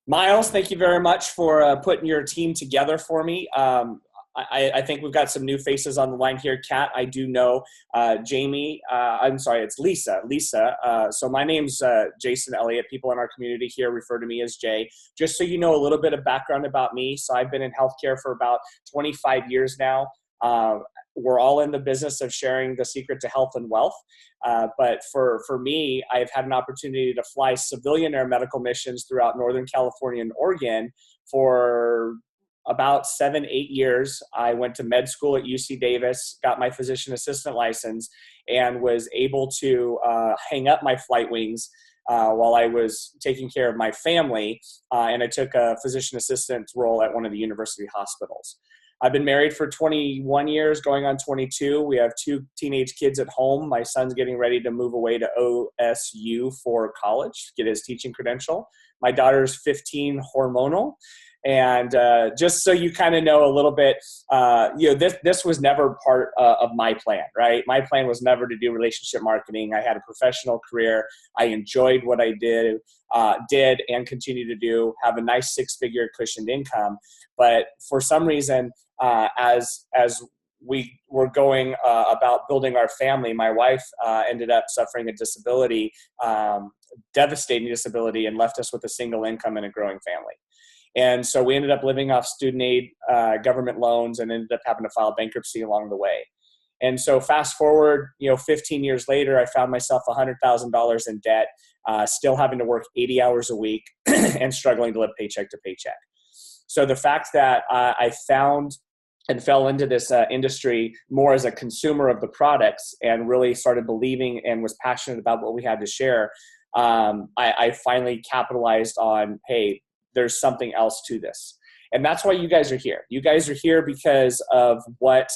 Miles, thank you very much for putting your team together for me. I think we've got some new faces on the line here. Kat, I do know. Jamie, I'm sorry, it's Lisa. So my name's Jason Elliott. People in our community here refer to me as Jay. Just so you know a little bit of background about me. So I've been in healthcare for about 25 years now. We're all in the business of sharing the secret to health and wealth. But for me, I've had an opportunity to fly civilian air medical missions throughout Northern California and Oregon for about 7-8 years. I went to med school at UC Davis, got my physician assistant license, and was able to hang up my flight wings while I was taking care of my family. And I took a physician assistant role at one of the university hospitals. I've been married for 21 years, going on 22. We have 2 teenage kids at home. My son's getting ready to move away to OSU for college, get his teaching credential. My daughter's 15, hormonal. And just so you kind of know a little bit, this was never part of my plan, right? My plan was never to do relationship marketing. I had a professional career. I enjoyed what I did and continue to do, have a nice 6-figure cushioned income. But for some reason, as we were going about building our family, my wife ended up suffering a disability, devastating disability, and left us with a single income and a growing family. And so we ended up living off student aid, government loans, and ended up having to file bankruptcy along the way. And so fast forward, 15 years later, I found myself $100,000 in debt, still having to work 80 hours a week and struggling to live paycheck to paycheck. So the fact that I found and fell into this industry more as a consumer of the products and really started believing and was passionate about what we had to share, I finally capitalized on, hey, there's something else to this. And that's why you guys are here. You guys are here because of what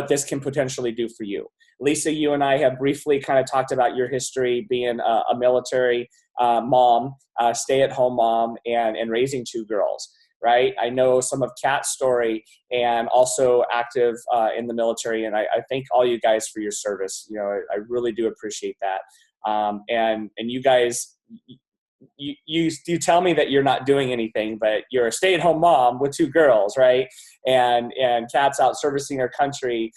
this can potentially do for you. Lisa, you and I have briefly kind of talked about your history being a military mom, stay-at-home mom, and raising 2 girls, right? I know some of Kat's story and also active in the military. And I thank all you guys for your service. I really do appreciate that. And you guys, you tell me that you're not doing anything, but you're a stay-at-home mom with 2 girls, right? And Kat's out servicing her country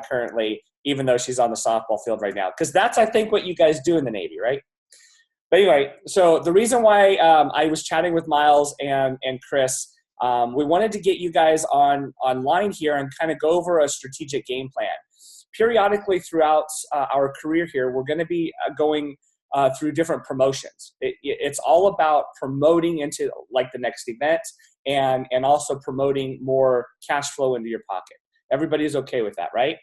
currently, even though she's on the softball field right now. Because that's, I think, what you guys do in the Navy, right? But anyway, so the reason why I was chatting with Miles and Chris, we wanted to get you guys online here and kind of go over a strategic game plan. Periodically throughout our career here, we're going to be going through different promotions. It's all about promoting into like the next event and also promoting more cash flow into your pocket. Everybody's okay with that, right?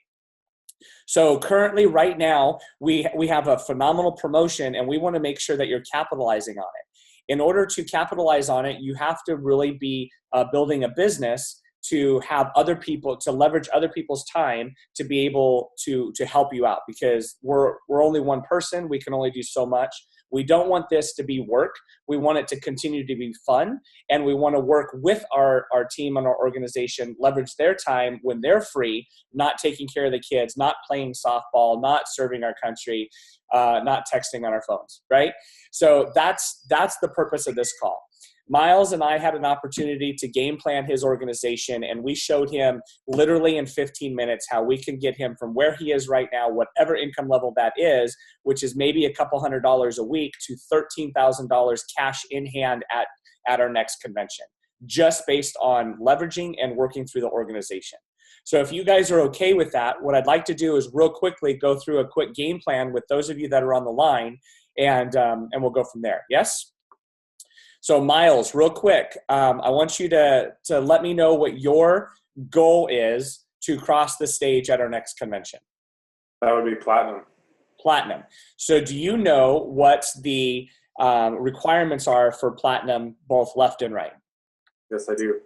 So currently right now, we have a phenomenal promotion and we want to make sure that you're capitalizing on it. In order to capitalize on it, you have to really be building a business to have other people, to leverage other people's time to be able to help you out, because we're only one person. We can only do so much. We don't want this to be work. We want it to continue to be fun. And we want to work with our team and our organization, leverage their time when they're free, not taking care of the kids, not playing softball, not serving our country, not texting on our phones, right? So that's the purpose of this call. Miles and I had an opportunity to game plan his organization, and we showed him literally in 15 minutes how we can get him from where he is right now, whatever income level that is, which is maybe a couple $100s a week, to $13,000 cash in hand at our next convention, just based on leveraging and working through the organization. So if you guys are okay with that, what I'd like to do is real quickly go through a quick game plan with those of you that are on the line, and we'll go from there. Yes? So Miles, real quick, I want you to let me know what your goal is to cross the stage at our next convention. That would be platinum. Platinum. So do you know what the requirements are for platinum, both left and right? Yes, I do.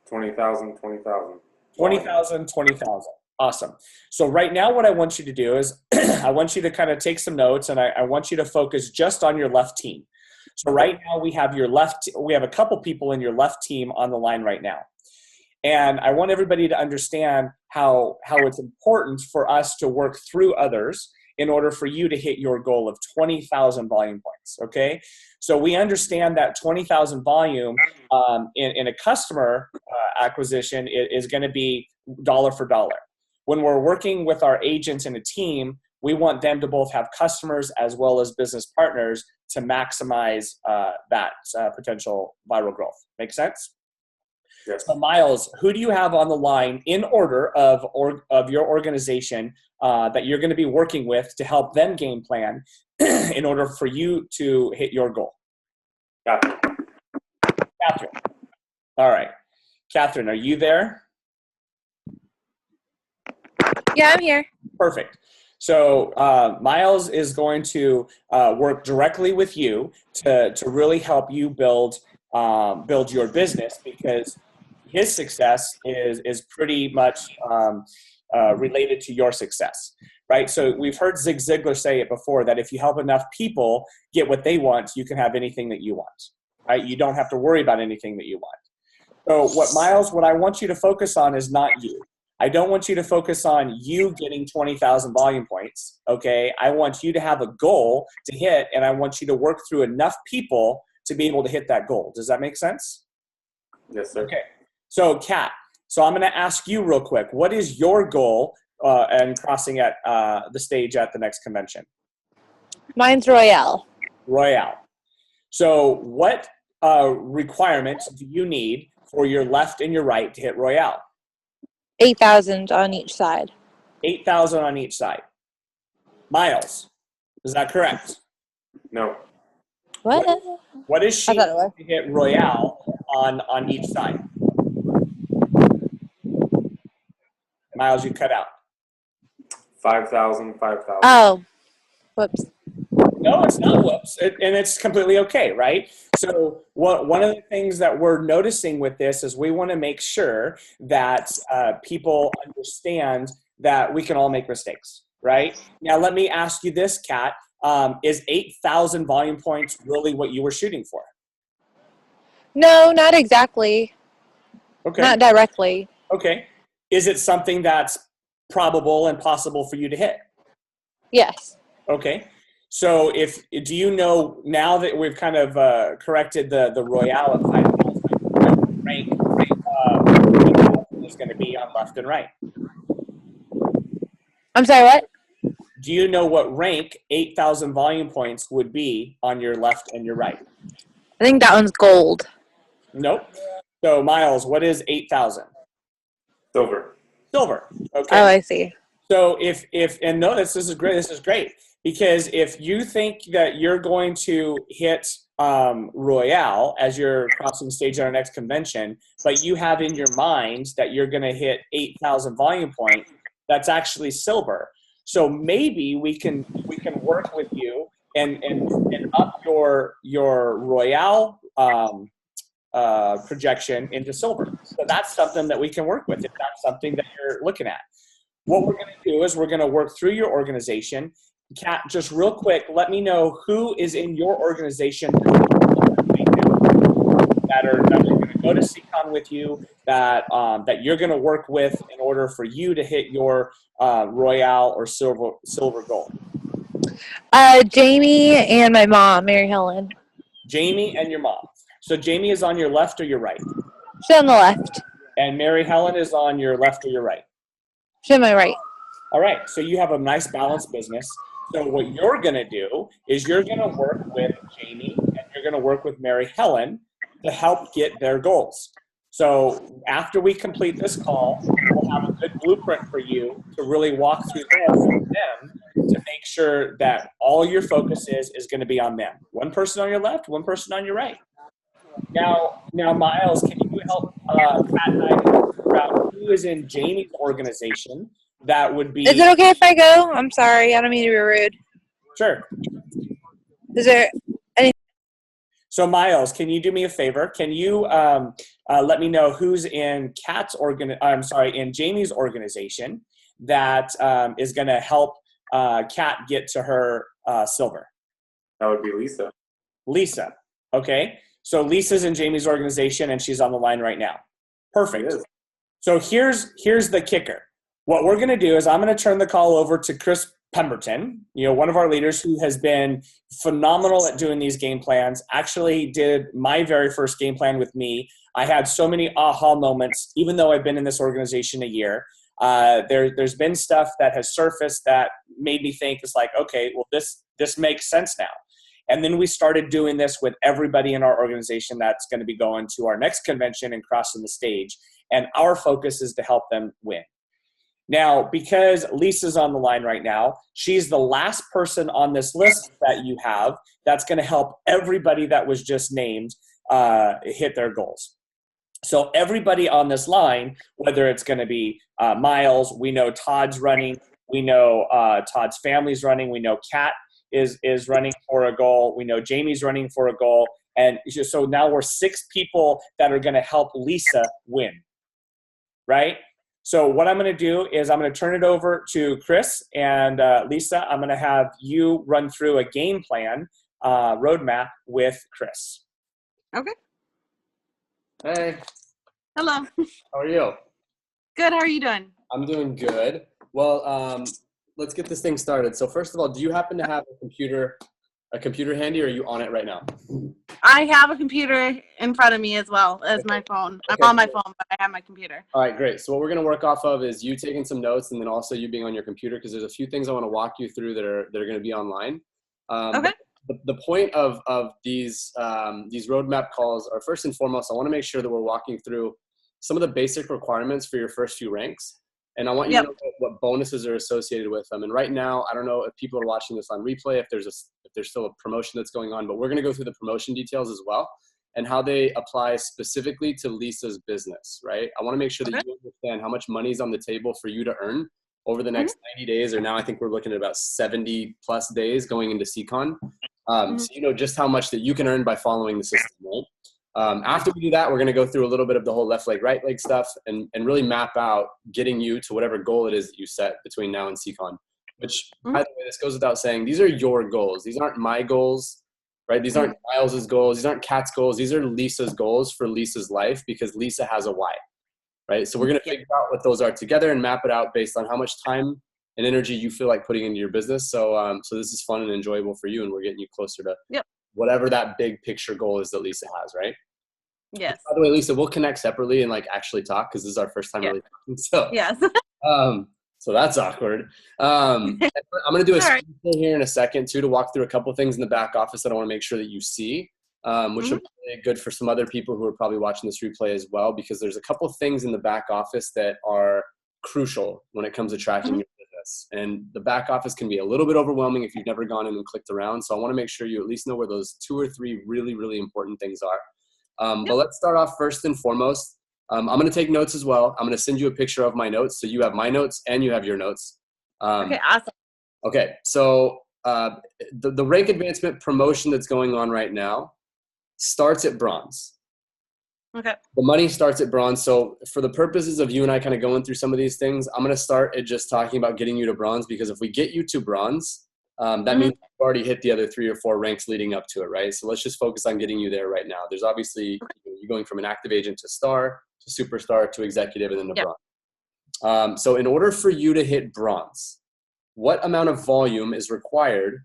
20,000, 20,000. 20,000, 20,000. Awesome. So right now what I want you to do is I want you to kind of take some notes, and I want you to focus just on your left team. So right now we have a couple people in your left team on the line right now. And I want everybody to understand how it's important for us to work through others in order for you to hit your goal of 20,000 volume points, okay? So we understand that 20,000 volume in a customer acquisition is going to be dollar for dollar. When we're working with our agents in a team, we want them to both have customers as well as business partners to maximize that potential viral growth. Make sense? Yes. So Miles, who do you have on the line in order of your organization that you're going to be working with to help them game plan in order for you to hit your goal? Catherine. Catherine. All right. Catherine, are you there? Yeah, I'm here. Perfect. So Miles is going to work directly with you to really help you build your business, because his success is pretty much related to your success, right? So we've heard Zig Ziglar say it before, that if you help enough people get what they want, you can have anything that you want, right? You don't have to worry about anything that you want. So what I want you to focus on is not you. I don't want you to focus on you getting 20,000 volume points, okay? I want you to have a goal to hit, and I want you to work through enough people to be able to hit that goal. Does that make sense? Yes, sir. Okay. So, Kat, I'm going to ask you real quick, what is your goal and crossing at the stage at the next convention? Mine's Royale. Royale. So what requirements do you need for your left and your right to hit Royale? 8,000 on each side. 8,000 on each side. Miles, is that correct? No. What? What is she I thought it was. to hit Royale on each side? Miles, you cut out. 5,000, 5,000. Oh, whoops. No, it's not whoops, and it's completely okay, right? So one of the things that we're noticing with this is we want to make sure that people understand that we can all make mistakes, right? Now, let me ask you this, Kat. Is 8,000 volume points really what you were shooting for? No, not exactly. Okay. Not directly. Okay. Is it something that's probable and possible for you to hit? Yes. Okay. So do you know, now that we've kind of corrected the Royale of 5,000, rank is going to be on left and right? I'm sorry, what? Do you know what rank 8,000 volume points would be on your left and your right? I think that one's gold. Nope. So Miles, what is 8,000? Silver. Silver. Okay. Oh, I see. So and notice this is great, because if you think that you're going to hit Royale as you're crossing stage at our next convention, but you have in your mind that you're going to hit 8,000 volume point, that's actually silver. So maybe we can work with you and up your Royale projection into silver. So that's something that we can work with if that's something that you're looking at. What we're going to do is we're going to work through your organization. Kat, just real quick, let me know who is in your organization that are going to go to CCon with you, that you're going to work with in order for you to hit your Royale or silver goal. Jamie and my mom, Mary Helen. Jamie and your mom. So Jamie is on your left or your right? She's on the left. And Mary Helen is on your left or your right? She's on my right. All right, so you have a nice balanced business. So what you're going to do is you're going to work with Jamie and you're going to work with Mary Helen to help get their goals. So after we complete this call, we'll have a good blueprint for you to really walk through this with them to make sure that all your focus is going to be on them. One person on your left, one person on your right. Now, Miles, can you help Pat and I figure out who is in Jamie's organization? That would be. Is it okay if I go? I'm sorry. I don't mean to be rude. Sure. Is there any? So, Miles, can you do me a favor? Can you let me know who's in in Jamie's organization that is going to help Kat get to her silver? That would be Lisa. Lisa. Okay. So Lisa's in Jamie's organization and she's on the line right now. Perfect. So here's the kicker. What we're going to do is I'm going to turn the call over to Chris Pemberton, one of our leaders who has been phenomenal at doing these game plans, actually did my very first game plan with me. I had so many aha moments, even though I've been in this organization a year. There's been stuff that has surfaced that made me think, it's like, okay, well, this makes sense now. And then we started doing this with everybody in our organization that's going to be going to our next convention and crossing the stage. And our focus is to help them win. Now, because Lisa's on the line right now, she's the last person on this list that you have that's going to help everybody that was just named hit their goals. So everybody on this line, whether it's going to be Miles, we know Todd's running, we know Todd's family's running, we know Kat is running for a goal, we know Jamie's running for a goal, and so now we're 6 people that are going to help Lisa win, right? So what I'm going to do is I'm going to turn it over to Chris and Lisa. I'm going to have you run through a game plan roadmap with Chris. Okay. Hey, Hello. how are you? Good. How are you doing? I'm doing good. Well, let's get this thing started. So first of all, do you happen to have a computer handy, or are you on it right now? I have a computer in front of me as well as my phone. I'm on my phone, but I have my computer. All right, great. So what we're going to work off of is you taking some notes, and then also you being on your computer, because there's a few things I want to walk you through that are going to be online. Okay. The point of these roadmap calls are, first and foremost, I want to make sure that we're walking through some of the basic requirements for your first few ranks. And I want you to know what bonuses are associated with them. And right now, I don't know if people are watching this on replay, if there's still a promotion that's going on, but we're going to go through the promotion details as well and how they apply specifically to Lisa's business, right? I want to make sure that you understand how much money is on the table for you to earn over the next 90 days, or now I think we're looking at about 70 plus days going into CCon. So you know just how much that you can earn by following the system, right? After we do that, we're going to go through a little bit of the whole left leg, right leg stuff and really map out getting you to whatever goal it is that you set between now and CCon, which, by the way, this goes without saying, these are your goals. These aren't my goals, right? These aren't Miles's goals. These aren't Kat's goals. These are Lisa's goals for Lisa's life, because Lisa has a why, right? So we're going to figure out what those are together and map it out based on how much time and energy you feel like putting into your business. So this is fun and enjoyable for you, and we're getting you closer to whatever that big picture goal is that Lisa has, right? Yes. By the way, Lisa, we'll connect separately and actually talk, because this is our first time really talking. So yes. So that's awkward. I'm going to do a screen share here in a second too, to walk through a couple things in the back office that I want to make sure that you see, which will be really good for some other people who are probably watching this replay as well, because there's a couple things in the back office that are crucial when it comes to tracking your business. And the back office can be a little bit overwhelming if you've never gone in and clicked around. So I want to make sure you at least know where those 2 or 3 really, really important things are. But let's start off first and foremost. I'm going to take notes as well. I'm going to send you a picture of my notes, so you have my notes and you have your notes. Okay, awesome. Okay, so the rank advancement promotion that's going on right now starts at bronze. Okay. The money starts at bronze. So for the purposes of you and I kind of going through some of these things, I'm going to start at just talking about getting you to bronze, because if we get you to bronze, that means you've already hit the other 3 or 4 ranks leading up to it, right? So let's just focus on getting you there right now. There's obviously you're going from an active agent to star to superstar to executive and then to bronze. So in order for you to hit bronze, what amount of volume is required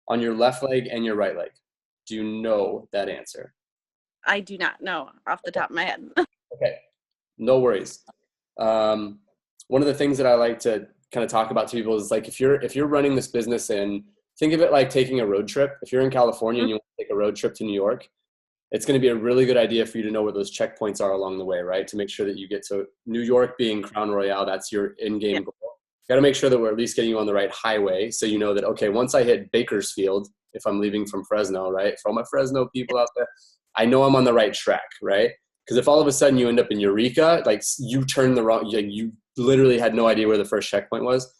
on your left leg and your right leg? Do you know that answer? I do not know off the top of my head. Okay, no worries. One of the things that I like to kind of talk about to people is if you're running this business, and think of it like taking a road trip. If you're in California and you want to take a road trip to New York, it's going to be a really good idea for you to know where those checkpoints are along the way, right? To make sure that you get to New York being Crown Royale, that's your in-game goal. You got to make sure that we're at least getting you on the right highway, so you know that, okay, once I hit Bakersfield, if I'm leaving from Fresno, right? For all my Fresno people out there, I know I'm on the right track, right? Because if all of a sudden you end up in Eureka, you turn the wrong, you literally had no idea where the first checkpoint was.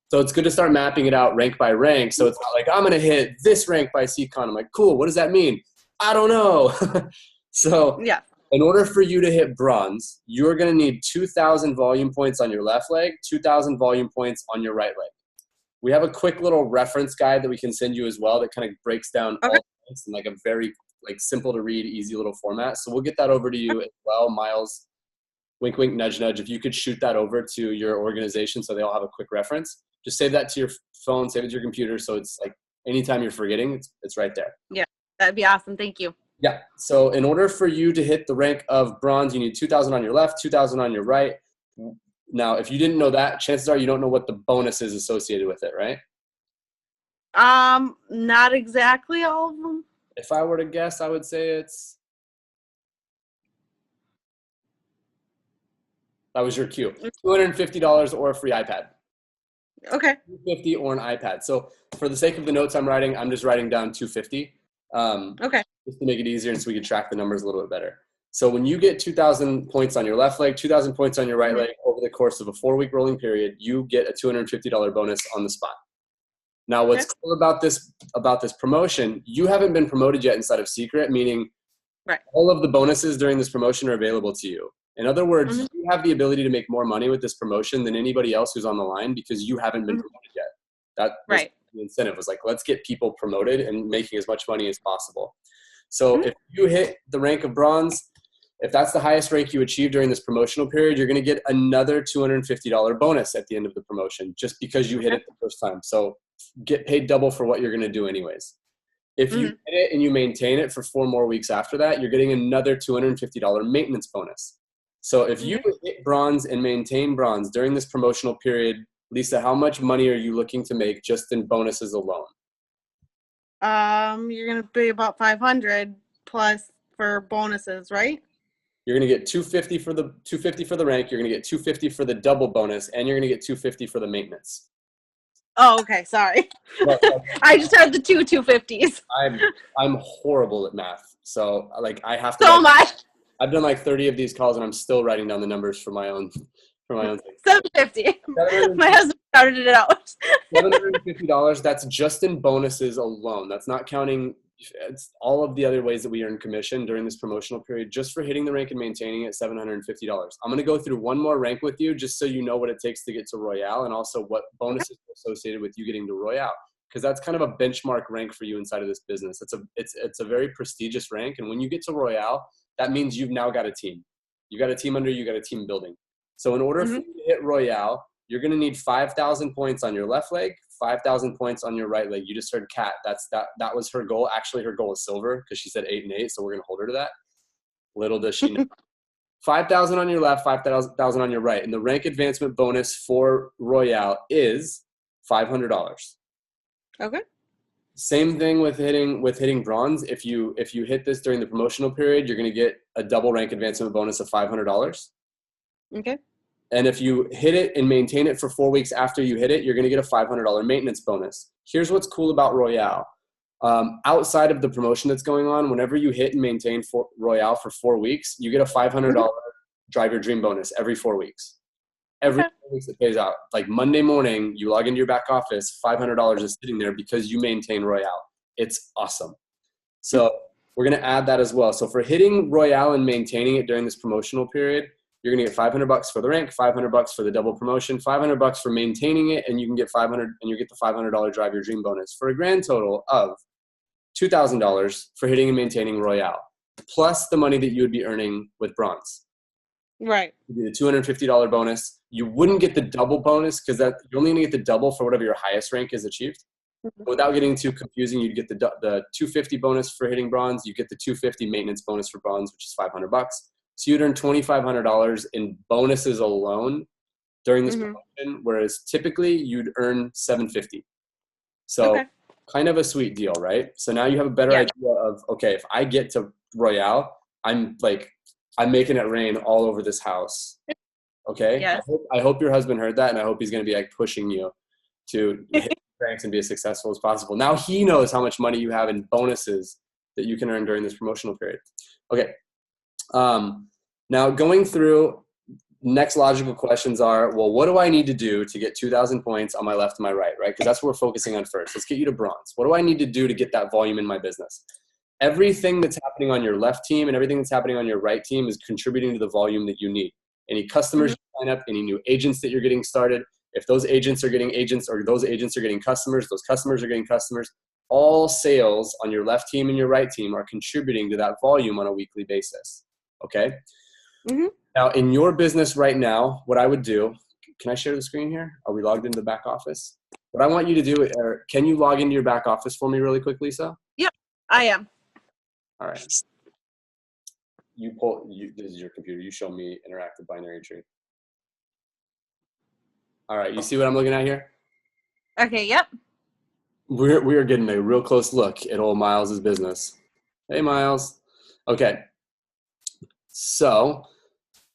So it's good to start mapping it out rank by rank. So it's not like, I'm going to hit this rank by CCon. I'm like, cool, what does that mean? I don't know. So in order for you to hit bronze, you're going to need 2,000 volume points on your left leg, 2,000 volume points on your right leg. We have a quick little reference guide that we can send you as well that kind of breaks down all points in a very simple to read, easy little format. So we'll get that over to you as well. Miles, wink, wink, nudge, nudge. If you could shoot that over to your organization so they all have a quick reference. Just save that to your phone, save it to your computer. So it's like anytime you're forgetting, it's right there. Yeah, that'd be awesome. Thank you. Yeah. So in order for you to hit the rank of bronze, you need 2,000 on your left, 2,000 on your right. Now, if you didn't know that, chances are you don't know what the bonus is associated with it, right? Not exactly all of them. If I were to guess, I would say that was your cue. $250 or a free iPad. Okay. $250 or an iPad. So for the sake of the notes I'm writing, I'm just writing down $250. Okay. Just to make it easier and so we can track the numbers a little bit better. So when you get 2,000 points on your left leg, 2,000 points on your right leg over the course of a 4-week rolling period, you get a $250 bonus on the spot. Now, what's cool about this promotion, you haven't been promoted yet inside of Secret, meaning all of the bonuses during this promotion are available to you. In other words, you have the ability to make more money with this promotion than anybody else who's on the line because you haven't been promoted yet. That was the incentive, was like, let's get people promoted and making as much money as possible. So if you hit the rank of bronze, if that's the highest rank you achieve during this promotional period, you're going to get another $250 bonus at the end of the promotion just because you hit it the first time. So get paid double for what you're going to do anyways. If you hit it and you maintain it for 4 more weeks after that, you're getting another $250 maintenance bonus. So if you hit bronze and maintain bronze during this promotional period, Lisa, how much money are you looking to make just in bonuses alone? You're gonna pay about 500 plus for bonuses, right? You're gonna get $250 for the rank. You're gonna get $250 for the double bonus, and you're gonna get $250 for the maintenance. Oh, okay. Sorry. I just heard the 250s. I'm horrible at math, so like I have to. So much. I've done like 30 of these calls, and I'm still writing down the numbers for my own. 750. My husband started it out. $750. That's just in bonuses alone. That's not counting all of the other ways that we earn commission during this promotional period. Just for hitting the rank and maintaining it, $750. I'm going to go through one more rank with you, just so you know what it takes to get to Royale, and also what bonuses are associated with you getting to Royale, because that's kind of a benchmark rank for you inside of this business. It's a very prestigious rank, and when you get to Royale, that means you've now got a team. You got a team under you. You got a team building. So in order for you to hit Royale, you're going to need 5,000 points on your left leg, 5,000 points on your right leg. You just heard Kat. That was her goal. Actually, her goal is silver because she said 8 and 8. So we're going to hold her to that. Little does she know. 5,000 on your left, 5,000 on your right. And the rank advancement bonus for Royale is $500. Okay. Same thing with hitting bronze. If you hit this during the promotional period, you're going to get a double rank advancement bonus of $500. Okay. And if you hit it and maintain it for 4 weeks after you hit it, you're going to get a $500 maintenance bonus. Here's what's cool about Royale. Outside of the promotion that's going on, whenever you hit and maintain Royale for 4 weeks, you get a $500 Drive Your Dream bonus every 4 weeks. Every 4 weeks it pays out. Like Monday morning, you log into your back office, $500 is sitting there because you maintain Royale. It's awesome. So we're going to add that as well. So for hitting Royale and maintaining it during this promotional period, you're going to get $500 for the rank, $500 for the double promotion, $500 for maintaining it, and you can get $500, and you get the $500 Drive Your Dream bonus for a grand total of $2,000 for hitting and maintaining Royale, plus the money that you would be earning with bronze. Right. You get a $250 bonus. You wouldn't get the double bonus because you're only going to get the double for whatever your highest rank is achieved. Without getting too confusing, you'd get the $250 bonus for hitting bronze. You get the $250 maintenance bonus for bronze, which is $500. So you'd earn $2,500 in bonuses alone during this promotion, whereas typically you'd earn $750. So kind of a sweet deal, right? So now you have a better idea of, okay, if I get to Royale, I'm making it rain all over this house. Okay? Yes. I hope your husband heard that, and I hope he's going to be like pushing you to hit ranks and be as successful as possible. Now he knows how much money you have in bonuses that you can earn during this promotional period. Okay. Now going through, next logical questions are, well, what do I need to do to get 2,000 points on my left and my right, right? Because that's what we're focusing on first. Let's get you to bronze. What do I need to do to get that volume in my business? Everything that's happening on your left team and everything that's happening on your right team is contributing to the volume that you need. Any customers you sign up, any new agents that you're getting started, if those agents are getting agents or those agents are getting customers, those customers are getting customers, all sales on your left team and your right team are contributing to that volume on a weekly basis. Okay? Now, in your business right now, what I would do, can I share the screen here? Are we logged into the back office? What I want you to do, can you log into your back office for me really quick, Lisa? Yep, I am. All right. This is your computer. You show me interactive binary tree. All right, you see what I'm looking at here? Okay, yep. We are getting a real close look at old Miles's business. Hey, Miles. Okay. So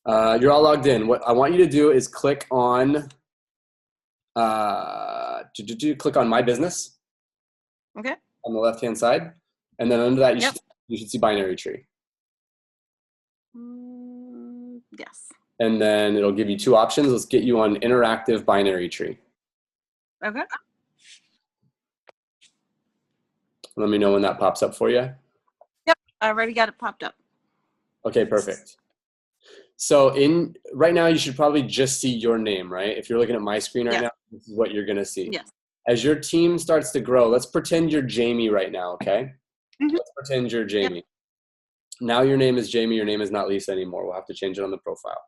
you're all logged in. What I want you to do is click on click on My Business. Okay. On the left-hand side, and then under that Yep. you should see binary tree. Yes. And then it'll give you two options. Let's get you on interactive binary tree. Okay. Let me know when that pops up for you. Yep, I already got it popped up. Okay, perfect. So right now you should probably just see your name, right? If you're looking at my screen right now, this is what you're gonna see. Yes. As your team starts to grow, let's pretend you're Jamie right now, okay? Mhm. Let's pretend you're Jamie. Now your name is Jamie, your name is not Lisa anymore. We'll have to change it on the profile.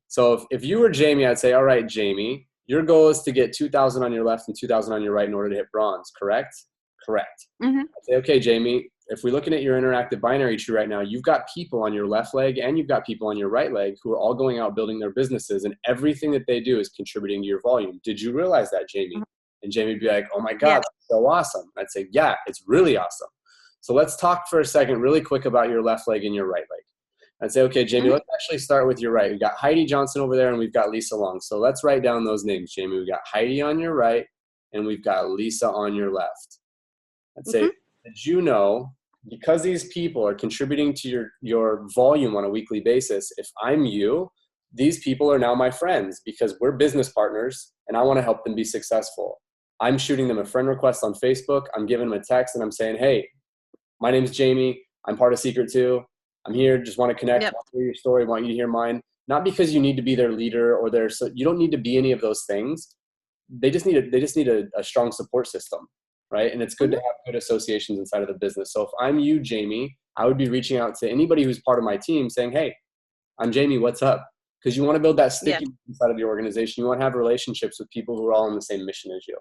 So if you were Jamie, I'd say, all right, Jamie, your goal is to get 2,000 on your left and 2,000 on your right in order to hit bronze, correct? Correct. Mhm. I'd say, okay, Jamie, if we're looking at your interactive binary tree right now, you've got people on your left leg and you've got people on your right leg who are all going out building their businesses, and everything that they do is contributing to your volume. Did you realize that, Jamie? And Jamie would be like, oh my God, that's so awesome. I'd say, yeah, it's really awesome. So let's talk for a second really quick about your left leg and your right leg. I'd say, okay, Jamie, let's actually start with your right. We've got Heidi Johnson over there and we've got Lisa Long. So let's write down those names, Jamie. We've got Heidi on your right and we've got Lisa on your left. I'd say, did you know, because these people are contributing to your volume on a weekly basis, if I'm you, these people are now my friends because we're business partners and I want to help them be successful. I'm shooting them a friend request on Facebook. I'm giving them a text and I'm saying, hey, my name's Jamie. I'm part of Secret 2. I'm here. Just want to connect. Want to hear your story. Want you to hear mine. Not because you need to be their leader or you don't need to be any of those things. They just need a strong support system, right? And it's good to have good associations inside of the business. So if I'm you, Jamie, I would be reaching out to anybody who's part of my team saying, hey, I'm Jamie. What's up? Because you want to build that stickiness inside of your organization. You want to have relationships with people who are all on the same mission as you.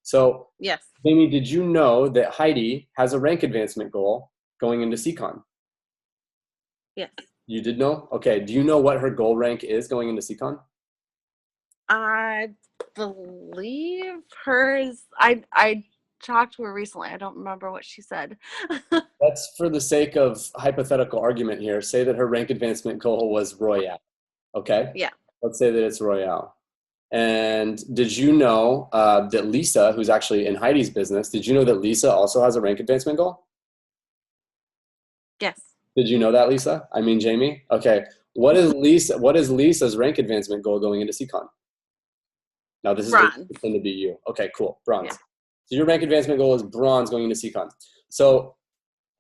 So, Jamie, did you know that Heidi has a rank advancement goal going into CCon? Yes. You did know? Okay. Do you know what her goal rank is going into CCon? I believe hers. I talked to her recently. I don't remember what she said. Let's, for the sake of hypothetical argument here, say that her rank advancement goal was Royale. Okay? Yeah. Let's say that it's Royale. And did you know that Lisa, who's actually in Heidi's business, did you know that Lisa also has a rank advancement goal? Yes. Did you know that, Lisa? I mean, Jamie? Okay. What is Lisa's rank advancement goal going into CCon? Now, this is going to be you. Okay, cool. Bronze. Yeah. So your rank advancement goal is bronze going into CCon. So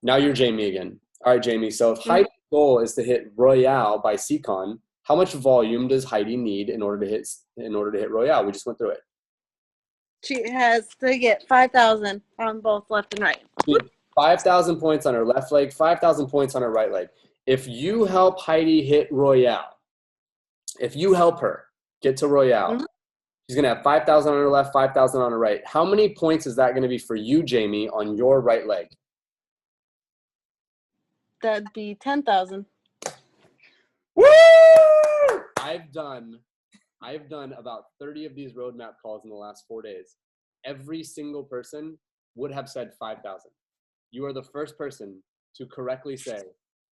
now you're Jamie again. All right, Jamie. So if Heidi's goal is to hit Royale by CCon, how much volume does Heidi need in order to hit Royale? We just went through it. She has to get 5,000 on both left and right. 5,000 points on her left leg, 5,000 points on her right leg. If you help Heidi hit Royale, if you help her get to Royale, she's going to have 5,000 on her left, 5,000 on her right. How many points is that going to be for you, Jamie, on your right leg? That'd be 10,000. Woo! I've done about 30 of these roadmap calls in the last 4 days. Every single person would have said 5,000. You are the first person to correctly say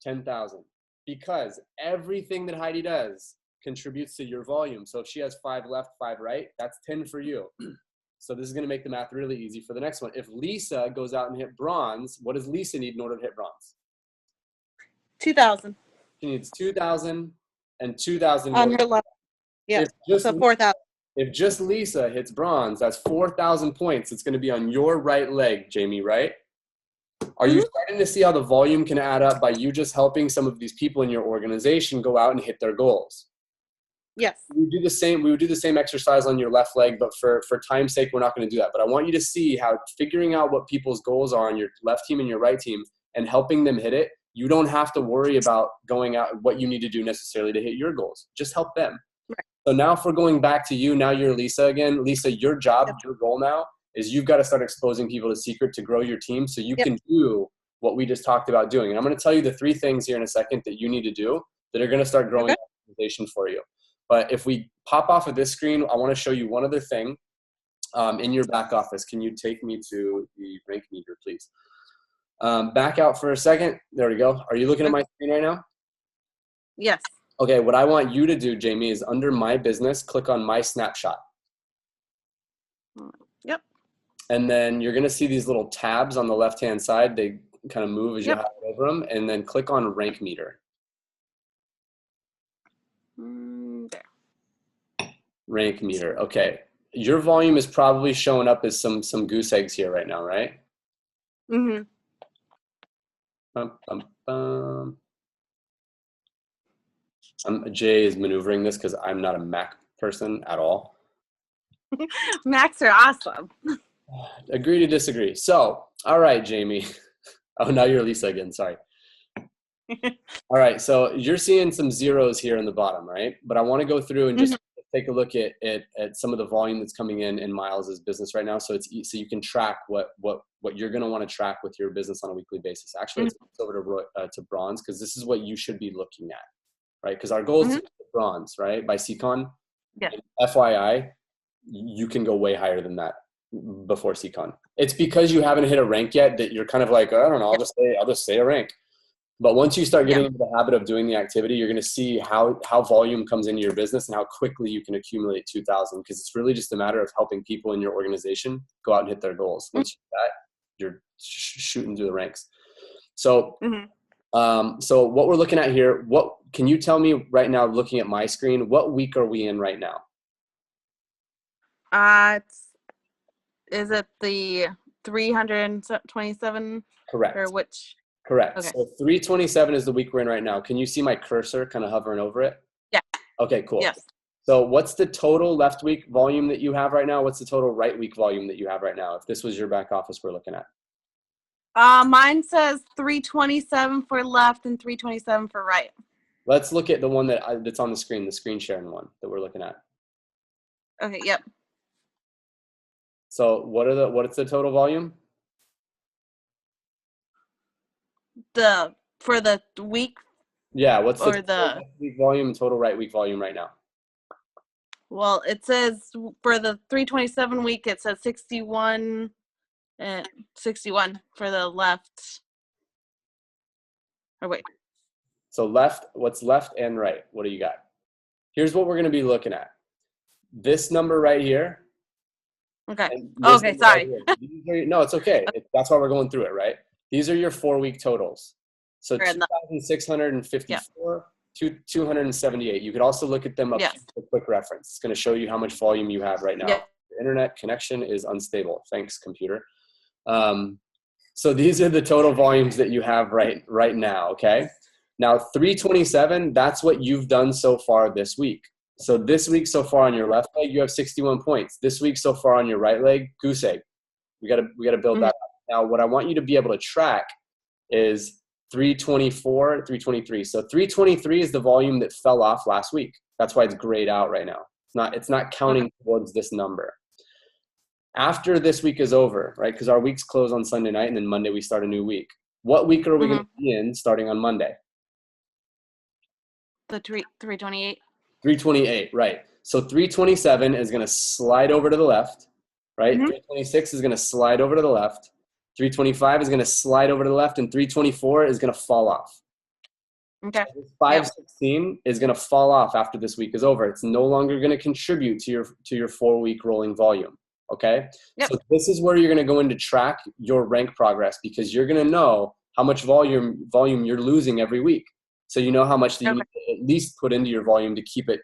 10,000 because everything that Heidi does contributes to your volume. So if she has 5 left, 5 right, that's 10 for you. So this is going to make the math really easy for the next one. If Lisa goes out and hit bronze, what does Lisa need in order to hit bronze? 2,000. She needs 2,000 and 2,000 on her left. Yeah. So 4,000. If just Lisa hits bronze, that's 4,000 points. It's going to be on your right leg, Jamie, right? Are you starting to see how the volume can add up by you just helping some of these people in your organization go out and hit their goals? Yes. We would do the same exercise on your left leg, but for time's sake, we're not going to do that. But I want you to see how figuring out what people's goals are on your left team and your right team and helping them hit it, you don't have to worry about going out what you need to do necessarily to hit your goals. Just help them. Right. So now if we're going back to you, now you're Lisa again. Lisa, your job, Yep. your role now is you've got to start exposing people to Secret to grow your team so you Yep. can do what we just talked about doing. And I'm going to tell you the 3 things here in a second that you need to do that are going to start growing Okay. the organization for you. But if we pop off of this screen, I want to show you one other thing in your back office. Can you take me to the rank meter, please? Back out for a second. There we go. Are you looking at my screen right now? Yes. Okay, what I want you to do, Jamie, is under my business, click on my snapshot. Yep. And then you're going to see these little tabs on the left-hand side. They kind of move as you Yep. hover over them. And then click on rank meter. There. Rank meter. Okay. Your volume is probably showing up as some goose eggs here right now, right? Mm-hmm. Bum, bum, bum. Jay is maneuvering this because I'm not a Mac person at all. Macs are awesome. Agree to disagree. So, all right, Jamie. Oh, now you're Lisa again. Sorry. All right. So you're seeing some zeros here in the bottom, right? But I want to go through and just take a look at some of the volume that's coming in Miles's business right now. So so you can track what you're going to want to track with your business on a weekly basis. Actually, let's go over to bronze because this is what you should be looking at, right? Because our goal is to get to bronze, right? By CCon. Yeah. And FYI, you can go way higher than that before CCon. It's because you haven't hit a rank yet that you're kind of like, I don't know, I'll just say a rank. But once you start getting into the habit of doing the activity, you're going to see how volume comes into your business and how quickly you can accumulate 2,000 because it's really just a matter of helping people in your organization go out and hit their goals. Once you do that, you're shooting through the ranks. So, so what we're looking at here, what can you tell me right now, looking at my screen, what week are we in right now? Is it the 327? Correct. Or which? Correct. Okay. So 327 is the week we're in right now. Can you see my cursor kind of hovering over it? Yeah. Okay, cool. Yes. So what's the total left week volume that you have right now? What's the total right week volume that you have right now? If this was your back office we're looking at. Mine says 327 for left and 327 for right. Let's look at the one that's on the screen sharing one that we're looking at. Okay, yep. So what's the total volume? For the week? Yeah, what's the or the total week volume and total right week volume right now? Well, it says for the 327 week, it says 61 for the left. Or wait. So what's left and right? What do you got? Here's what we're going to be looking at. This number right here. Okay. Okay, sorry. Right no, it's okay. That's why we're going through it, right? These are your 4-week totals. So 2,654, 278. You could also look at them up for quick reference. It's going to show you how much volume you have right now. Yeah. The internet connection is unstable. Thanks, computer. So these are the total volumes that you have right now, okay? Now, 327, that's what you've done so far this week. So this week so far on your left leg, you have 61 points. This week so far on your right leg, goose egg. We gotta build that up. Now, what I want you to be able to track is 324, 323. So 323 is the volume that fell off last week. That's why it's grayed out right now. It's not counting towards this number. After this week is over, right? Because our weeks close on Sunday night and then Monday we start a new week. What week are we going to be in starting on Monday? The 328. 328, right. So 327 is going to slide over to the left, right? 326 is going to slide over to the left. 325 is going to slide over to the left, and 324 is going to fall off. Okay. 516 is going to fall off after this week is over. It's no longer going to contribute to your 4-week rolling volume. Okay. Yep. So this is where you're going to go in to track your rank progress because you're going to know how much volume you're losing every week. So you know how much you need to at least put into your volume to keep it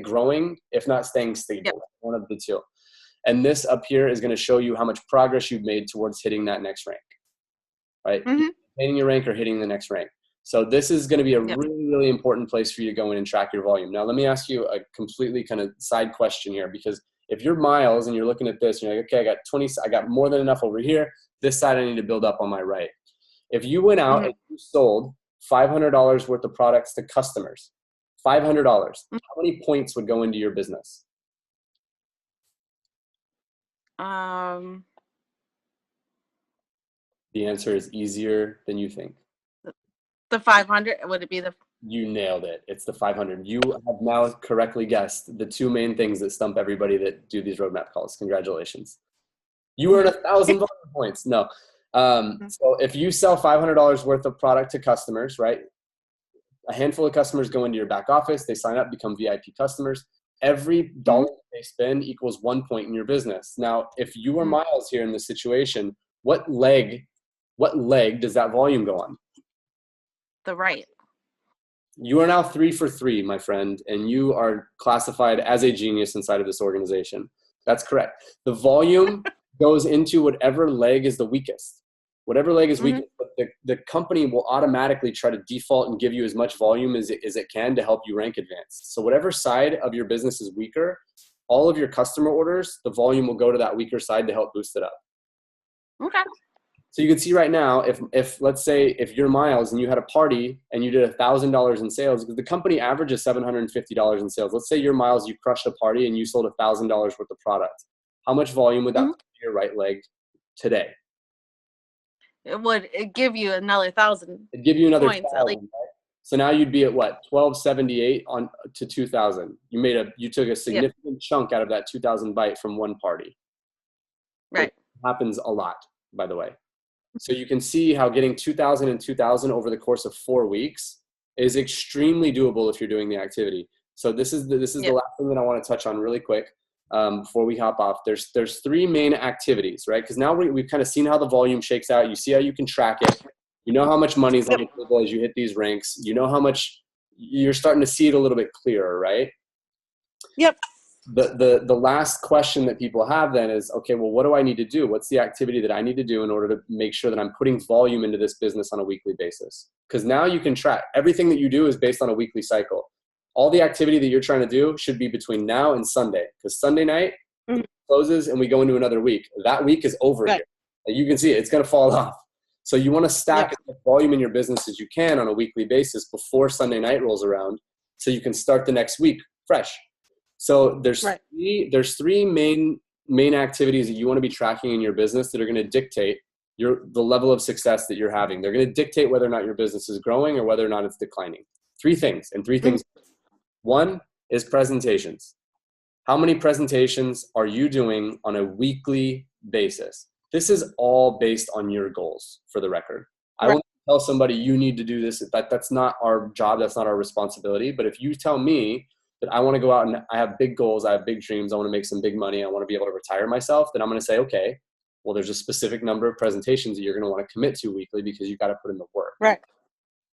growing, if not staying stable. Yep. One of the two. And this up here is going to show you how much progress you've made towards hitting that next rank. Right? Hitting your rank or hitting the next rank. So this is going to be a really, really important place for you to go in and track your volume. Now, let me ask you a completely kind of side question here, because if you're Miles and you're looking at this, you're like, okay, I got more than enough over here. This side I need to build up on my right. If you went out and you sold $500 worth of products to customers, $500. How many points would go into your business? The answer is easier than you think. The 500, would it be the? You nailed it. It's the 500. You have now correctly guessed the two main things that stump everybody that do these roadmap calls. Congratulations. You earn 1,000 volume points. No. So if you sell $500 worth of product to customers, right? A handful of customers go into your back office. They sign up, become VIP customers. Every dollar they spend equals 1 point in your business. Now, if you are Miles here in this situation, what leg does that volume go on? The right. You are now 3 for 3, my friend, and you are classified as a genius inside of this organization. That's correct. The volume goes into whatever leg is the weakest. Whatever leg is weakest, but the company will automatically try to default and give you as much volume as it can to help you rank advanced. So whatever side of your business is weaker, all of your customer orders, the volume will go to that weaker side to help boost it up. Okay. So you can see right now, if let's say if you're Miles and you had a party and you did $1,000 in sales, because the company averages $750 in sales. Let's say you're Miles, you crushed a party and you sold $1,000 worth of product. How much volume would that put to your right leg today? It would give you another 1,000. It'd give you another points, 1,000, at least. right? So now you'd be at what? 1,278 on to 2,000. You took a significant chunk out of that 2,000 bite from one party. Right. It happens a lot, by the way. So you can see how getting 2,000 and 2,000 over the course of 4 weeks is extremely doable if you're doing the activity. So this is the last thing that I want to touch on really quick before we hop off. There's 3 main activities, right? Because now we've kind of seen how the volume shakes out. You see how you can track it. You know how much money is on the table as you hit these ranks. You know how much you're starting to see it a little bit clearer, right? Yep. The last question that people have then is, okay, well, what do I need to do? What's the activity that I need to do in order to make sure that I'm putting volume into this business on a weekly basis? Because now you can track. Everything that you do is based on a weekly cycle. All the activity that you're trying to do should be between now and Sunday, because Sunday night closes and we go into another week. That week is over here. You can see it. It's going to fall off. So you want to stack as much volume in your business as you can on a weekly basis before Sunday night rolls around, so you can start the next week fresh. So there's 3 main activities that you want to be tracking in your business that are going to dictate the level of success that you're having. They're going to dictate whether or not your business is growing or whether or not it's declining. 3 things, and 3 things. 1 is presentations. How many presentations are you doing on a weekly basis? This is all based on your goals, for the record. I won't tell somebody you need to do this. That's not our job. That's not our responsibility. But if you tell me that I want to go out and I have big goals, I have big dreams, I want to make some big money, I want to be able to retire myself, then I'm going to say, okay, well, there's a specific number of presentations that you're going to want to commit to weekly because you've got to put in the work. Right.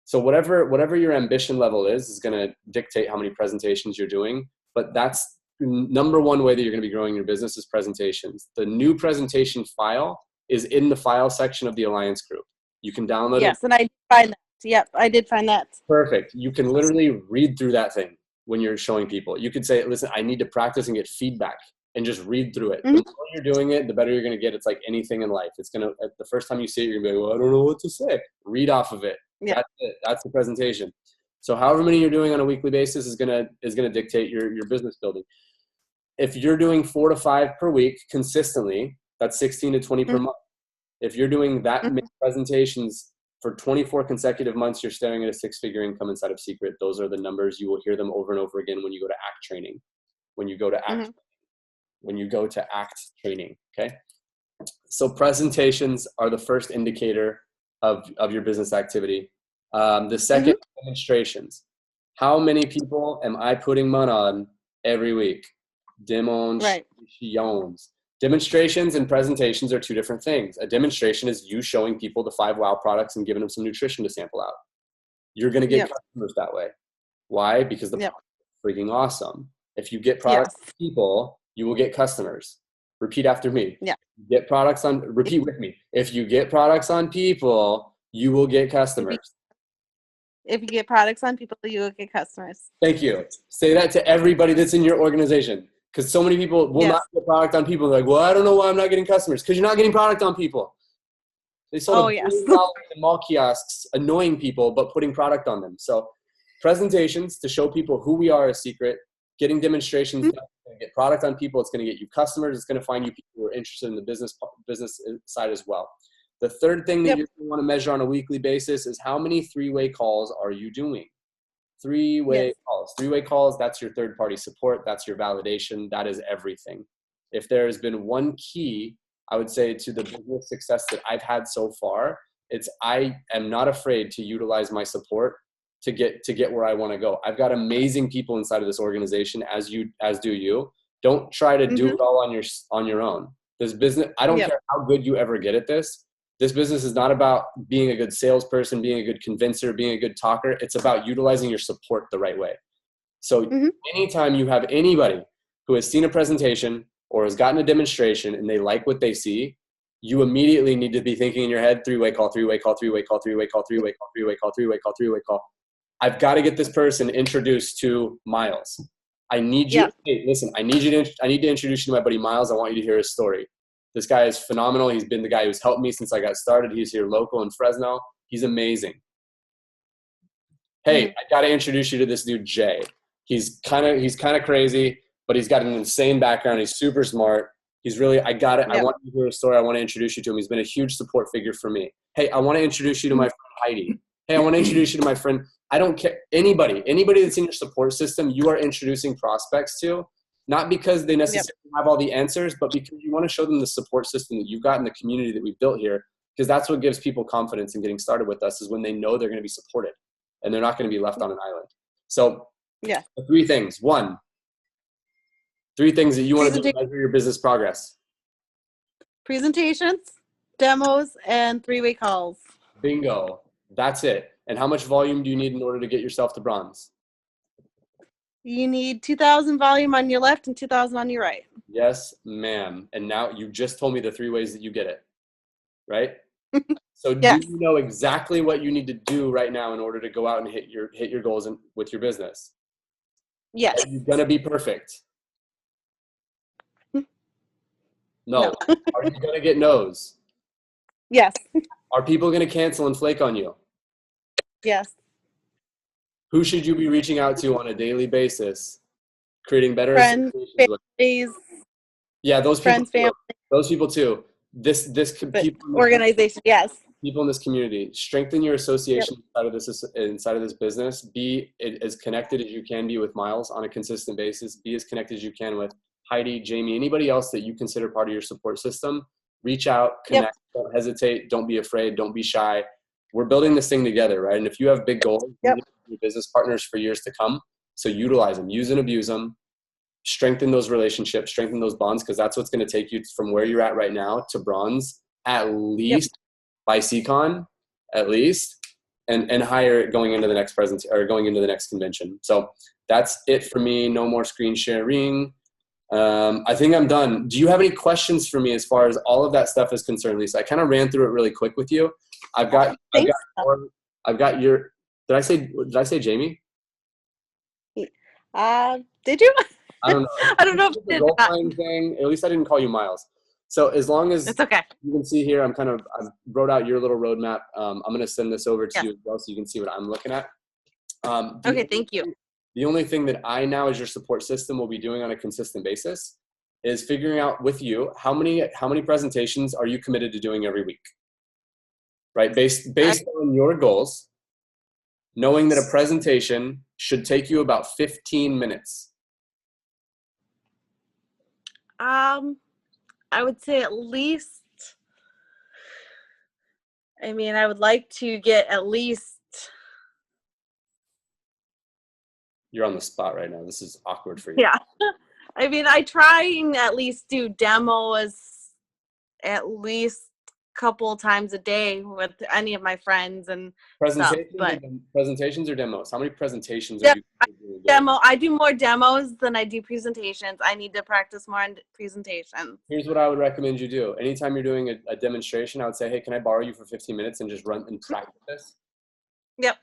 So whatever your ambition level is going to dictate how many presentations you're doing. But that's number one way that you're going to be growing your business is presentations. The new presentation file is in the file section of the Alliance group. You can download it. Yes, and I did find that. Yep, I did find that. Perfect. You can literally read through that thing when you're showing people. You could say, listen, I need to practice and get feedback, and just read through it. The more you're doing it, the better you're going to get. It's like anything in life. It's going to, the first time you see it, you're going to be like, well, I don't know what to say. Read off of it. Yeah. That's it. That's the presentation. So however many you're doing on a weekly basis is going to dictate your business building. If you're doing 4 to 5 per week consistently, that's 16 to 20 per month. If you're doing that many presentations for 24 consecutive months, you're staring at a 6-figure income inside of Secret. Those are the numbers. You will hear them over and over again when you go to ACT training, when you go to ACT training. Okay. So presentations are the first indicator of your business activity. The second, demonstrations. How many people am I putting money on every week? Demonstrations. Demonstrations and presentations are 2 different things. A demonstration is you showing people the 5 wow products and giving them some nutrition to sample out. You're going to get customers that way. Why? Because the product is freaking awesome. If you get products from people, you will get customers. Repeat after me. Yeah. Repeat with me. If you get products on people, you will get customers. If you get products on people, you will get customers. Thank you. Say that to everybody that's in your organization. Because so many people will not get product on people. They're like, well, I don't know why I'm not getting customers. Because you're not getting product on people. They sold $1 billion in mall kiosks, annoying people, but putting product on them. So presentations to show people who we are is secret. Getting demonstrations done is going to get product on people. It's going to get you customers. It's going to find you people who are interested in the business side as well. The third thing that you're going to want to measure on a weekly basis is how many three-way calls are you doing? Three-way calls. Three-way calls, that's your third-party support. That's your validation. That is everything. If there has been one key, I would say, to the business success that I've had so far, it's I am not afraid to utilize my support to get where I want to go. I've got amazing people inside of this organization, as do you. Don't try to do it all on your own. This business, I don't care how good you ever get at this. This business is not about being a good salesperson, being a good convincer, being a good talker. It's about utilizing your support the right way. So anytime you have anybody who has seen a presentation or has gotten a demonstration and they like what they see, you immediately need to be thinking in your head, three-way call, three-way call, three-way call, three-way call, three-way call, three-way call, three-way call, three-way call. I've got to get this person introduced to Miles. I need you. Hey, listen, I need to introduce you to my buddy Miles. I want you to hear his story. This guy is phenomenal. He's been the guy who's helped me since I got started. He's here local in Fresno. He's amazing. Hey, I got to introduce you to this dude, Jay. He's kind of crazy, but he's got an insane background. He's super smart. He's really, I got it. I want you to hear his story. I want to introduce you to him. He's been a huge support figure for me. Hey, I want to introduce you to my friend Heidi. Hey, I want to introduce you to my friend. I don't care. Anybody that's in your support system, you are introducing prospects to, not because they necessarily have all the answers, but because you want to show them the support system that you've got in the community that we've built here, because that's what gives people confidence in getting started with us, is when they know they're going to be supported and they're not going to be left on an island. So the three things. One, three things that you want to do to measure your business progress. Presentations, demos, and three-way calls. Bingo. That's it. And how much volume do you need in order to get yourself to bronze? You need 2,000 volume on your left and 2,000 on your right. Yes, ma'am. And now you just told me the three ways that you get it, right? So do you know exactly what you need to do right now in order to go out and hit your goals with your business? Yes. Are you going to be perfect? No. Are you going to get no's? Yes. Are people going to cancel and flake on you? Yes. Who should you be reaching out to on a daily basis? Creating better Friends, families. Yeah, those people Friends, too. family. Those people too. This people, organization. Yes. People in this community. Strengthen your association inside of this business. Be as connected as you can be with Miles on a consistent basis. Be as connected as you can with Heidi, Jamie, anybody else that you consider part of your support system. Reach out, connect. Don't hesitate. Don't be afraid. Don't be shy. We're building this thing together, right? And if you have big goals, you need to be business partners for years to come. So utilize them, use and abuse them, strengthen those relationships, strengthen those bonds, because that's what's going to take you from where you're at right now to bronze, at least by CCon, at least, and higher going into the next going into the next convention. So that's it for me. No more screen sharing. I think I'm done. Do you have any questions for me as far as all of that stuff is concerned, Lisa? I kind of ran through it really quick with you. I've got your, did I say Jamie? Did you? I don't know. I don't know if the role playing thing. At least I didn't call you Miles. So as long as it's okay. You can see here, I wrote out your little roadmap. I'm going to send this over to you as well, so you can see what I'm looking at. Okay, thank you. The only thing that I now, as your support system, will be doing on a consistent basis is figuring out with you how many presentations are you committed to doing every week, right? Based on your goals, knowing that a presentation should take you about 15 minutes. I would say at least, I mean, I would like to get at least. You're on the spot right now. This is awkward for you. Yeah. I mean, I try and at least do demos at least a couple times a day with any of my friends and presentations or demos? How many presentations are you doing? I do more demos than I do presentations. I need to practice more on presentations. Here's what I would recommend you do. Anytime you're doing a demonstration, I would say, hey, can I borrow you for 15 minutes and just run and practice this? Yep.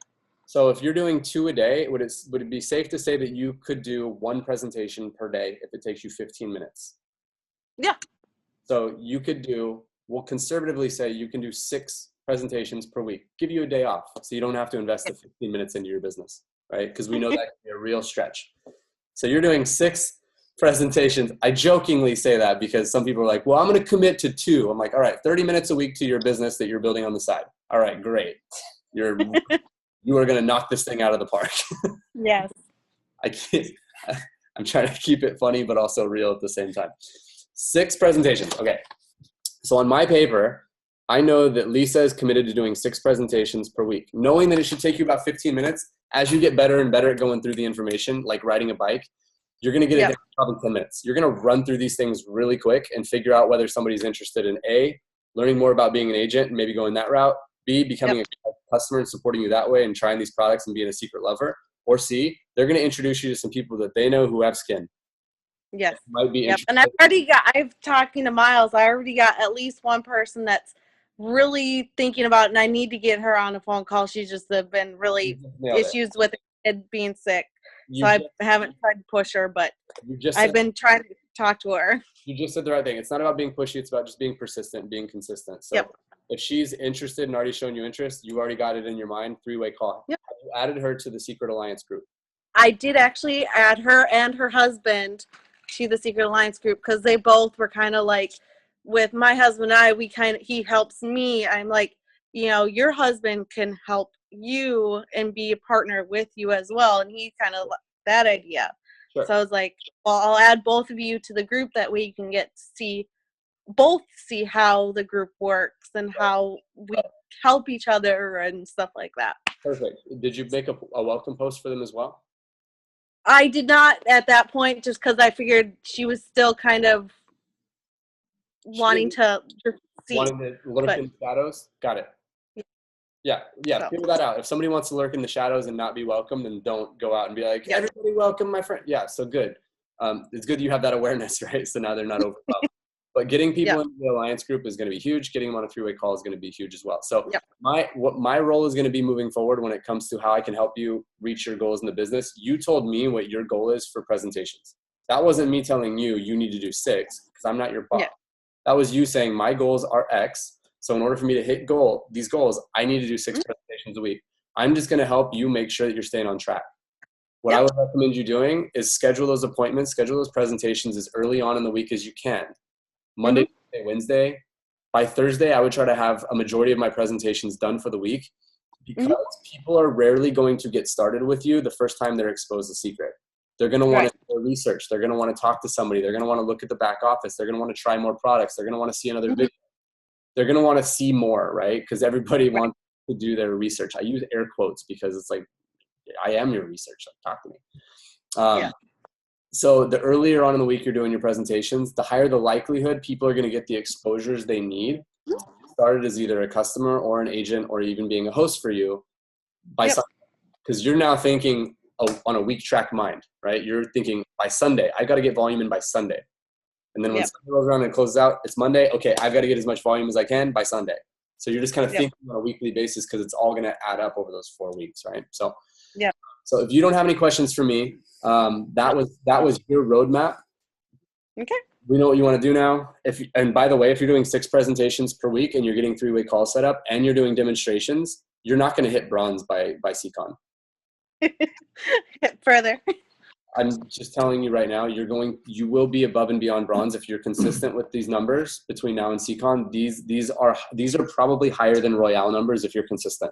So if you're doing 2 a day, would it be safe to say that you could do 1 presentation per day if it takes you 15 minutes? Yeah. So we'll conservatively say you can do 6 presentations per week. Give you a day off so you don't have to invest the 15 minutes into your business, right? Because we know that can be a real stretch. So you're doing 6 presentations. I jokingly say that because some people are like, well, I'm going to commit to 2. I'm like, all right, 30 minutes a week to your business that you're building on the side. All right, great. You are going to knock this thing out of the park. Yes. I'm trying to keep it funny, but also real at the same time. 6 presentations. Okay. So on my paper, I know that Lisa is committed to doing 6 presentations per week, knowing that it should take you about 15 minutes. As you get better and better at going through the information, like riding a bike, you're going to get it down to probably 10 minutes. You're going to run through these things really quick and figure out whether somebody's interested in A, learning more about being an agent and maybe going that route, B, becoming a customer and supporting you that way and trying these products and being a secret lover, or C, they're going to introduce you to some people that they know who have skin. Yes. Might be interested. And I've talking to Miles, I already got at least one person that's really thinking about it, and I need to get her on a phone call. She's just been really issues with it being sick. So I haven't tried to push her, but I've been trying to talk to her. You just said the right thing. It's not about being pushy. It's about just being persistent, being consistent. So if she's interested and already shown you interest, you already got it in your mind, 3-way call. Have you added her to the Secret Alliance group? I did actually add her and her husband to the Secret Alliance group because they both were kind of like, with my husband and I, he helps me. I'm like, your husband can help you and be a partner with you as well. And he kind of liked that idea. Sure. So I was like, well, I'll add both of you to the group. That way you can get to see how the group works and how we help each other and stuff like that. Perfect. Did you make a welcome post for them as well? I did not at that point, just because I figured she was still kind of wanting to see. Wanting to lurk in the shadows? Got it. Yeah. So. Figure that out. If somebody wants to lurk in the shadows and not be welcome, then don't go out and be like, everybody welcome my friend. Yeah, so good. It's good you have that awareness, right? So now they're not overwhelmed. But getting people into the Alliance group is going to be huge. Getting them on a 3-way call is going to be huge as well. So what my role is going to be moving forward when it comes to how I can help you reach your goals in the business. You told me what your goal is for presentations. That wasn't me telling you need to do 6 because I'm not your boss. Yeah. That was you saying my goals are X. So in order for me to hit these goals, I need to do 6 presentations a week. I'm just going to help you make sure that you're staying on track. What I would recommend you doing is schedule those appointments, schedule those presentations as early on in the week as you can. Monday, Tuesday, Wednesday. By Thursday, I would try to have a majority of my presentations done for the week because people are rarely going to get started with you the first time they're exposed to Secret. They're going to want to do research. They're going to want to talk to somebody. They're going to want to look at the back office. They're going to want to try more products. They're going to want to see another video. They're going to want to see more, right? Because everybody wants to do their research. I use air quotes because it's like, I am your research. Like, talk to me. So the earlier on in the week you're doing your presentations, the higher the likelihood people are going to get the exposures they need. Started as either a customer or an agent or even being a host for you by Sunday. Because you're now thinking on a week track mind, right? You're thinking by Sunday, I got to get volume in by Sunday. And then when Sunday rolls around and it closes out, it's Monday. Okay, I've got to get as much volume as I can by Sunday. So you're just kind of thinking on a weekly basis because it's all going to add up over those 4 weeks, right? So So if you don't have any questions for me, that was your roadmap. Okay. We know what you want to do now. And by the way, if you're doing 6 presentations per week and you're getting 3-way calls set up and you're doing demonstrations, you're not going to hit bronze by CCon. Further. I'm just telling you right now, you will be above and beyond bronze if you're consistent with these numbers between now and CCon. These are probably higher than Royale numbers if you're consistent.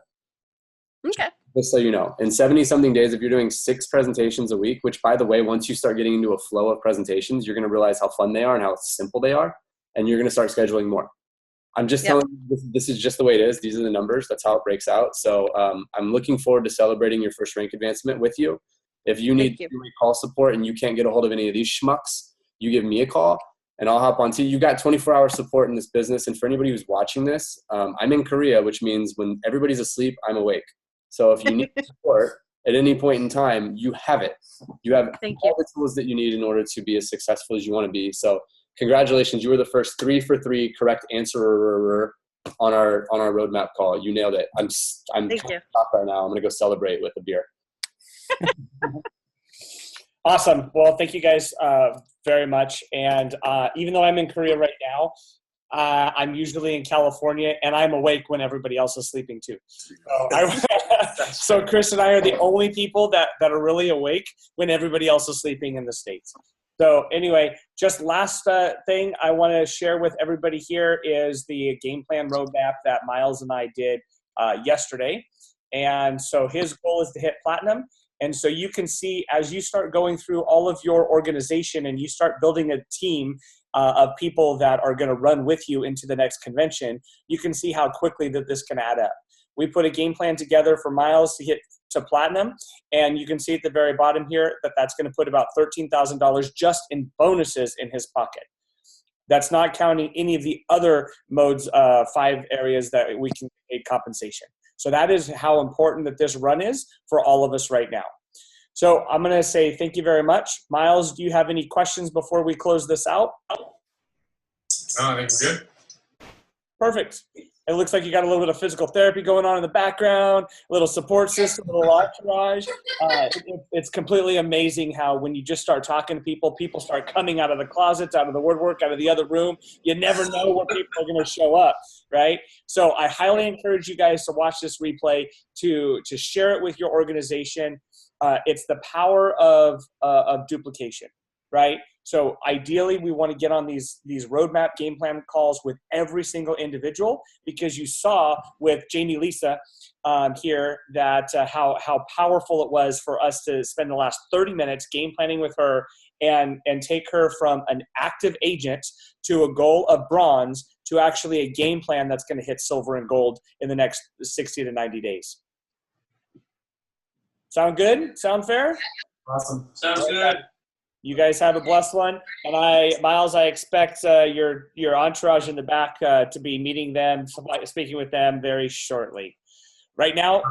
Okay. Just so you know, in 70-something days, if you're doing 6 presentations a week, which by the way, once you start getting into a flow of presentations, you're going to realize how fun they are and how simple they are, and you're going to start scheduling more. I'm just telling you, this is just the way it is. These are the numbers. That's how it breaks out. So I'm looking forward to celebrating your first rank advancement with you. If you need call support and you can't get a hold of any of these schmucks, you give me a call and I'll hop on to you. You got 24-hour support in this business. And for anybody who's watching this, I'm in Korea, which means when everybody's asleep, I'm awake. So if you need support at any point in time, you have it. You have all the tools that you need in order to be as successful as you want to be. So congratulations. You were the first 3 for 3 correct answerer on our roadmap call. You nailed it. I'm Thank you. Right now. I'm going to go celebrate with a beer. Awesome. Well, thank you guys very much. And even though I'm in Korea right now, I'm usually in California, and I'm awake when everybody else is sleeping too. So So Chris and I are the only people that are really awake when everybody else is sleeping in the States. So anyway, just last thing I want to share with everybody here is the game plan roadmap that Miles and I did yesterday. And so his goal is to hit platinum. And so you can see as you start going through all of your organization and you start building a team of people that are going to run with you into the next convention, you can see how quickly that this can add up. We put a game plan together for Miles to hit to platinum, and you can see at the very bottom here that that's going to put about $13,000 just in bonuses in his pocket. That's not counting any of the other modes, 5 areas that we can pay compensation. So that is how important that this run is for all of us right now. So I'm going to say thank you very much. Miles, do you have any questions before we close this out? No, I think we're good. Perfect. It looks like you got a little bit of physical therapy going on in the background, a little support system, a little entourage. It's completely amazing how when you just start talking to people, people start coming out of the closets, out of the woodwork, out of the other room. You never know where people are going to show up, right? So I highly encourage you guys to watch this replay, to share it with your organization. It's the power of duplication, right? So ideally, we want to get on these roadmap game plan calls with every single individual, because you saw with Jamie Lisa here that how powerful it was for us to spend the last 30 minutes game planning with her and take her from an active agent to a goal of bronze to actually a game plan that's going to hit silver and gold in the next 60 to 90 days. Sound good? Sound fair? Awesome. Sounds good. You guys have a blessed one. And Miles, I expect your entourage in the back to be meeting them, speaking with them very shortly. Right now,